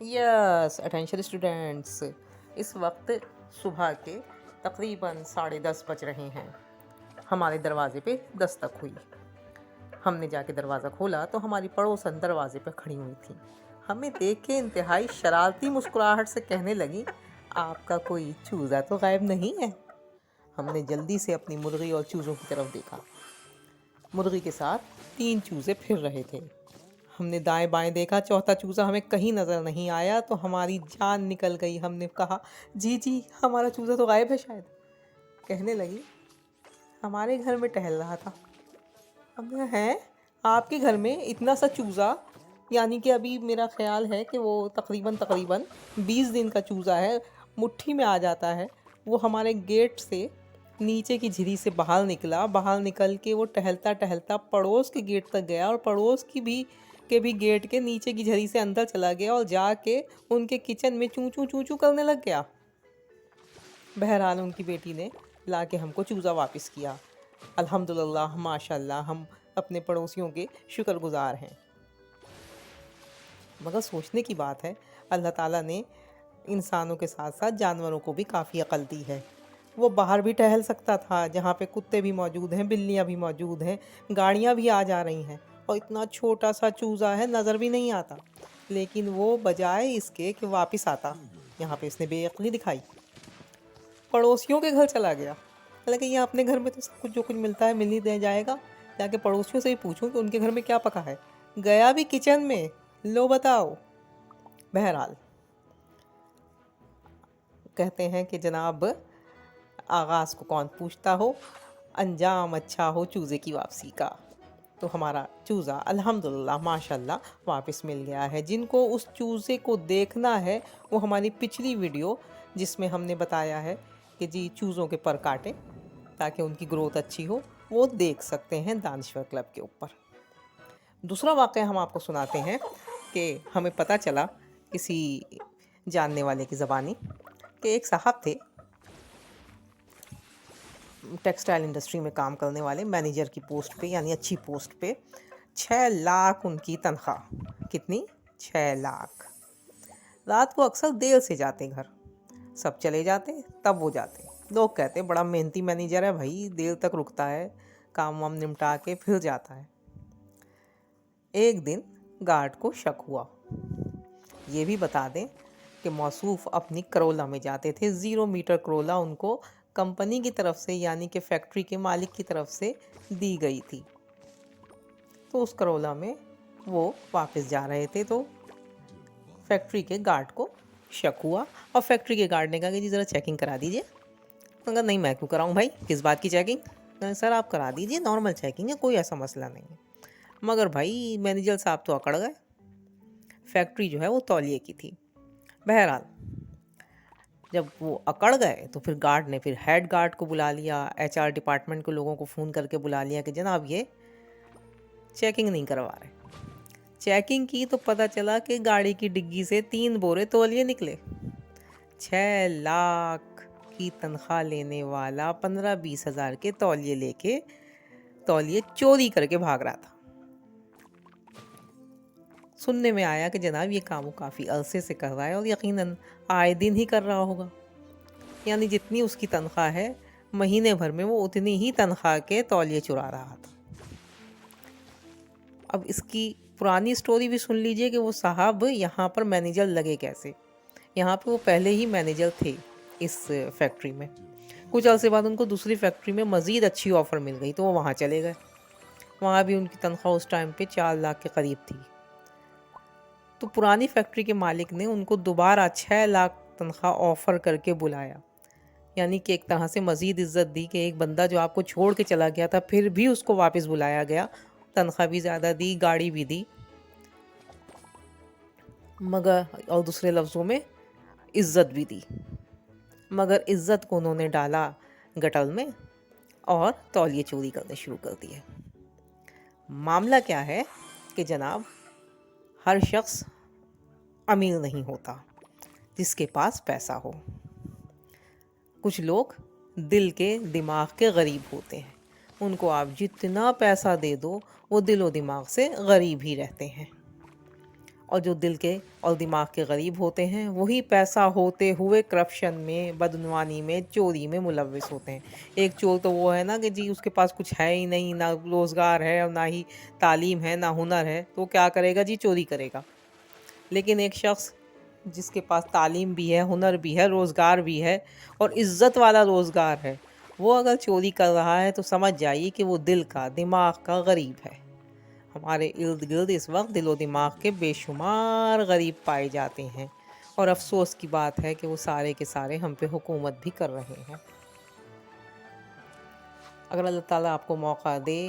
Yes attention students, इस वक्त सुबह के तकरीबन 10:30 बज रहे हैं। हमारे दरवाजे पे दस्तक हुई। हमने जाके दरवाज़ा खोला तो हमारी पड़ोसन दरवाजे पे खड़ी हुई थी। हमें देख के इंतहाई शरारती मुस्कुराहट से कहने लगी, आपका कोई चूज़ा तो गायब नहीं है? हमने जल्दी से अपनी मुर्गी और चूज़ों की तरफ देखा। मुर्गी के साथ 3 चूज़े फिर रहे थे। हमने दाएं बाएं देखा, चौथा चूज़ा हमें कहीं नज़र नहीं आया तो हमारी जान निकल गई। हमने कहा, जी जी हमारा चूज़ा तो गायब है शायद। कहने लगी, हमारे घर में टहल रहा था। हमने कहा, हैं आपके घर में इतना सा चूज़ा? यानी कि अभी मेरा ख्याल है कि वो तकरीबन 20 दिन का चूज़ा है, मुट्ठी में आ जाता है। वो हमारे गेट से नीचे की झिरी से बाहर निकला। बाहर निकल के वो टहलता टहलता पड़ोस के गेट तक गया और पड़ोस के भी गेट के नीचे की झरी से अंदर चला गया और जाके उनके किचन में चूं चूं चूं चूं करने लग गया। बहरहाल उनकी बेटी ने ला के हमको चूज़ा वापस किया। अल्हम्दुलिल्लाह माशाल्लाह, हम अपने पड़ोसियों के शुक्रगुजार हैं। मगर सोचने की बात है, अल्लाह ताला ने इंसानों के साथ साथ जानवरों को भी काफ़ी अक्ल दी है। वो बाहर भी टहल सकता था, जहाँ पे कुत्ते भी मौजूद हैं, बिल्लियाँ भी मौजूद हैं, गाड़ियाँ भी आ जा रही हैं, और इतना छोटा सा चूज़ा है, नज़र भी नहीं आता। लेकिन वो बजाय इसके कि वापस आता, यहाँ पे इसने बेअक्ली दिखाई, पड़ोसियों के घर चला गया। हालांकि ये अपने घर में तो सब कुछ जो कुछ मिलता है मिल ही दे जाएगा, जाके पड़ोसियों से ही पूछूं कि उनके घर में क्या पका है। गया भी किचन में, लो बताओ। बहरहाल कहते हैं कि जनाब, आगाज़ को कौन पूछता हो, अंजाम अच्छा हो चूज़े की वापसी का। तो हमारा चूज़ा अल्हम्दुलिल्लाह माशाल्लाह वापस मिल गया है। जिनको उस चूज़े को देखना है, वो हमारी पिछली वीडियो जिसमें हमने बताया है कि जी चूज़ों के पर काटें ताकि उनकी ग्रोथ अच्छी हो, वो देख सकते हैं दानश्वर क्लब के ऊपर। दूसरा वाक़या हम आपको सुनाते हैं कि हमें पता चला किसी जानने वाले की ज़बानी कि एक साहब थे, टेक्सटाइल इंडस्ट्री में काम करने वाले, मैनेजर की पोस्ट पे, यानी अच्छी पोस्ट पे। 6 लाख उनकी तनख्वाह। कितनी? 6 लाख। रात को अक्सर देर से जाते घर, सब चले जाते तब वो जाते। लोग कहते बड़ा मेहनती मैनेजर है भाई, देर तक रुकता है, काम वाम निपटा के फिर जाता है। एक दिन गार्ड को शक हुआ। ये भी बता दें कि मौसूफ अपनी करोला में जाते थे। 0 मीटर करोला उनको कंपनी की तरफ से, यानी कि फैक्ट्री के मालिक की तरफ से दी गई थी। तो उस करोला में वो वापस जा रहे थे तो फैक्ट्री के गार्ड को शक हुआ, और फैक्ट्री के गार्ड ने कहा कि जी ज़रा चेकिंग करा दीजिए। कहा, नहीं मैं क्यों कराऊं भाई, किस बात की चेकिंग? कहा, सर आप करा दीजिए, नॉर्मल चेकिंग है, कोई ऐसा मसला नहीं है। मगर भाई मैनेजर साहब तो अकड़ गए। फैक्ट्री जो है वो तौलिए की थी। बहरहाल जब वो अकड़ गए तो फिर गार्ड ने फिर हेड गार्ड को बुला लिया, HR डिपार्टमेंट के लोगों को फ़ोन करके बुला लिया कि जनाब ये चेकिंग नहीं करवा रहे। चेकिंग की तो पता चला कि गाड़ी की डिग्गी से 3 बोरे तौलिए निकले। 6 लाख की तनख्वाह लेने वाला 15-20 हज़ार के तौलिए लेके तौलिए चोरी करके भाग रहा था। सुनने में आया कि जनाब ये काम वो काफ़ी अरसे से कर रहा है और यकीनन आए दिन ही कर रहा होगा, यानी जितनी उसकी तनख्वाह है महीने भर में वो उतनी ही तनख्वाह के तौलिए चुरा रहा था। अब इसकी पुरानी स्टोरी भी सुन लीजिए कि वो साहब यहाँ पर मैनेजर लगे कैसे। यहाँ पे वो पहले ही मैनेजर थे इस फैक्ट्री में। कुछ अरसे बाद उनको दूसरी फैक्ट्री में मज़ीद अच्छी ऑफ़र मिल गई तो वो वहाँ चले गए। वहाँ भी उनकी तनख्वाह उस टाइम पे 4 लाख के करीब थी। तो पुरानी फैक्ट्री के मालिक ने उनको दोबारा 6 लाख तनख्वाह ऑफ़र करके बुलाया, यानी कि एक तरह से मज़ीद इज़्ज़त दी कि एक बंदा जो आपको छोड़ के चला गया था फिर भी उसको वापस बुलाया गया, तनख्वाह भी ज़्यादा दी, गाड़ी भी दी, मगर और दूसरे लफ्ज़ों में इज़्ज़त भी दी। मगर इज़्ज़त को उन्होंने डाला गटल में और तौलिए चोरी करने शुरू कर दिए। मामला क्या है कि जनाब, हर शख्स अमीर नहीं होता जिसके पास पैसा हो। कुछ लोग दिल के दिमाग के गरीब होते हैं, उनको आप जितना पैसा दे दो वो दिलो दिमाग से गरीब ही रहते हैं। اور جو دل کے اور دماغ کے غریب ہوتے ہیں وہی پیسہ ہوتے ہوئے کرپشن میں، بدعنوانی میں، چوری میں ملوث ہوتے ہیں۔ ایک چور تو وہ ہے نا کہ جی اس کے پاس کچھ ہے ہی نہیں، نہ روزگار ہے اور نہ ہی تعلیم ہے، نہ ہنر ہے، تو کیا کرے گا جی؟ چوری کرے گا۔ لیکن ایک شخص جس کے پاس تعلیم بھی ہے، ہنر بھی ہے، روزگار بھی ہے اور عزت والا روزگار ہے، وہ اگر چوری کر رہا ہے تو سمجھ جائیے کہ وہ دل کا، دماغ کا غریب ہے۔ ہمارے ارد گرد اس وقت دل و دماغ کے بے شمار غریب پائے جاتے ہیں، اور افسوس کی بات ہے کہ وہ سارے کے سارے ہم پہ حکومت بھی کر رہے ہیں۔ اگر اللہ تعالیٰ آپ کو موقع دے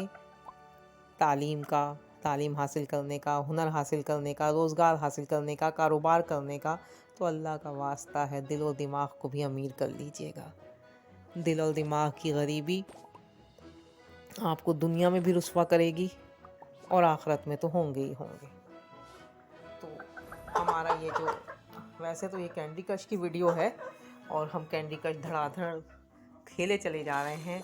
تعلیم کا، تعلیم حاصل کرنے کا، ہنر حاصل کرنے کا، روزگار حاصل کرنے کا، کاروبار کرنے کا، تو اللہ کا واسطہ ہے دل و دماغ کو بھی امیر کر لیجئے گا۔ دل اور دماغ کی غریبی آپ کو دنیا میں بھی رسوا کرے گی اور آخرت میں تو ہوں گے ہی ہوں گے۔ تو ہمارا یہ جو، ویسے تو یہ کینڈی کرش کی ویڈیو ہے اور ہم کینڈی کرش دھڑا دھڑ کھیلے چلے جا رہے ہیں۔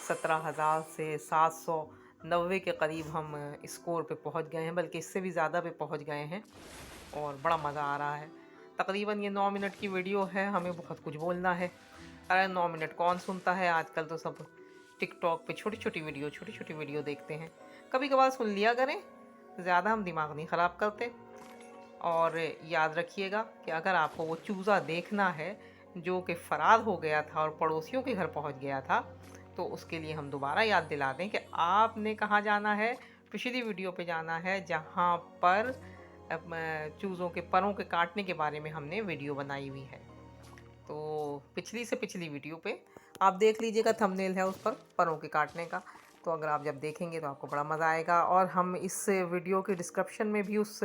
17,000 سے 790 کے قریب ہم اسکور پہ پہنچ گئے ہیں، بلکہ اس سے بھی زیادہ پہ پہنچ گئے ہیں اور بڑا مزہ آ رہا ہے۔ تقریباً یہ 9 منٹ کی ویڈیو ہے، ہمیں بہت کچھ بولنا ہے۔ ارے 9 منٹ کون سنتا ہے؟ آج کل تو سب ٹک ٹاک پہ چھوٹی چھوٹی ویڈیو دیکھتے ہیں۔ کبھی کبھار سن لیا کریں، زیادہ ہم دماغ نہیں خراب کرتے۔ اور یاد رکھیے گا کہ اگر آپ کو وہ چوزا دیکھنا ہے جو کہ فرار ہو گیا تھا اور پڑوسیوں کے گھر پہنچ گیا تھا، تو اس کے لیے ہم دوبارہ یاد دلا دیں کہ آپ نے کہاں جانا ہے۔ پچھلی ویڈیو پہ جانا ہے جہاں پر چوزوں کے پروں کے کاٹنے کے بارے میں ہم نے ویڈیو بنائی ہوئی ہے۔ تو پچھلی سے پچھلی ویڈیو پہ آپ دیکھ لیجئے گا، تھمبنیل ہے اس پر پروں کے کاٹنے کا۔ تو اگر آپ جب دیکھیں گے تو آپ کو بڑا مزہ آئے گا، اور ہم اس ویڈیو کے ڈسکرپشن میں بھی اس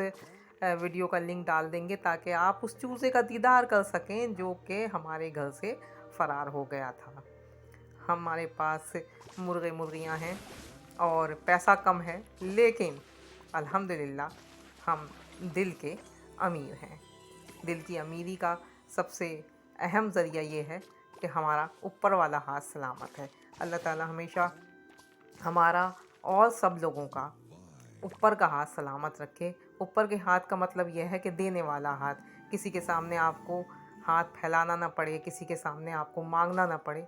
ویڈیو کا لنک ڈال دیں گے تاکہ آپ اس چوزے کا دیدار کر سکیں جو کہ ہمارے گھر سے فرار ہو گیا تھا۔ ہمارے پاس مرغے مرغیاں ہیں اور پیسہ کم ہے، لیکن الحمدللہ ہم دل کے امیر ہیں۔ دل کی امیری کا سب سے اہم ذریعہ یہ ہے کہ ہمارا اوپر والا ہاتھ سلامت ہے۔ اللہ تعالیٰ ہمیشہ ہمارا اور سب لوگوں کا اوپر کا ہاتھ سلامت رکھے۔ اوپر کے ہاتھ کا مطلب یہ ہے کہ دینے والا ہاتھ، کسی کے سامنے آپ کو ہاتھ پھیلانا نہ پڑے، کسی کے سامنے آپ کو مانگنا نہ پڑے۔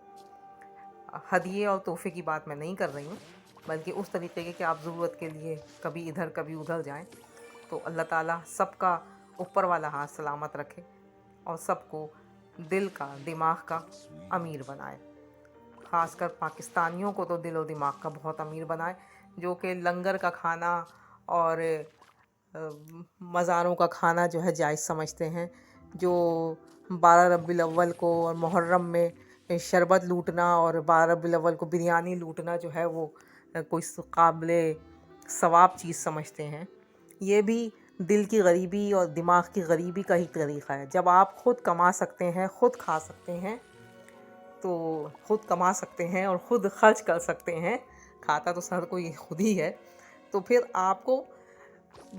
ہدیے اور تحفے کی بات میں نہیں کر رہی ہوں، بلکہ اس طریقے کے کہ آپ ضرورت کے لیے کبھی ادھر کبھی ادھر جائیں۔ تو اللہ تعالیٰ سب کا اوپر والا ہاتھ سلامت رکھے اور سب کو دل کا، دماغ کا امیر بنائے۔ خاص کر پاکستانیوں کو تو دل و دماغ کا بہت امیر بنائے، جو کہ لنگر کا کھانا اور مزاروں کا کھانا جو ہے جائز سمجھتے ہیں، جو 12 ربیع الاول کو اور محرم میں شربت لوٹنا اور 12 ربیع الاول کو بریانی لوٹنا جو ہے وہ کوئی قابل ثواب چیز سمجھتے ہیں۔ یہ بھی دل کی غریبی اور دماغ کی غریبی کا ہی طریقہ ہے۔ جب آپ خود کما سکتے ہیں، خود کھا سکتے ہیں، تو خود کما سکتے ہیں اور خود خرچ کر سکتے ہیں، کھاتا تو ہر کوئی خود ہی ہے، تو پھر آپ کو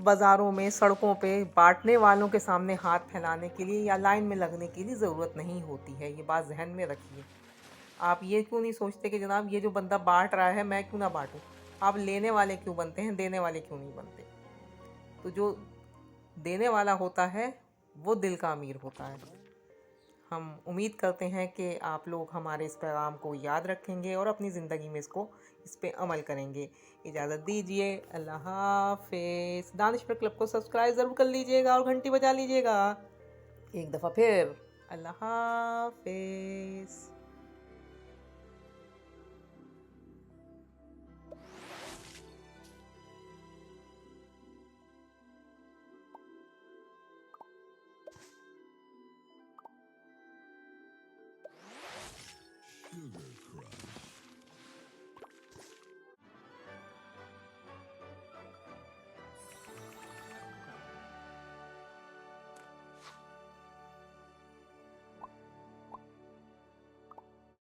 بازاروں میں، سڑکوں پہ بانٹنے والوں کے سامنے ہاتھ پھیلانے کے لیے یا لائن میں لگنے کے لیے ضرورت نہیں ہوتی ہے۔ یہ بات ذہن میں رکھیے۔ آپ یہ کیوں نہیں سوچتے کہ جناب یہ جو بندہ بانٹ رہا ہے میں کیوں نہ بانٹوں؟ آپ لینے والے کیوں بنتے ہیں، دینے والے کیوں نہیں بنتے؟ تو جو دینے والا ہوتا ہے وہ دل کا امیر ہوتا ہے۔ ہم امید کرتے ہیں کہ آپ لوگ ہمارے اس پیغام کو یاد رکھیں گے اور اپنی زندگی میں اس پہ عمل کریں گے۔ اجازت دیجیے، اللہ حافظ۔ دانش پر کلب کو سبسکرائب ضرور کر لیجئے گا اور گھنٹی بجا لیجئے گا۔ ایک دفعہ پھر اللہ حافظ۔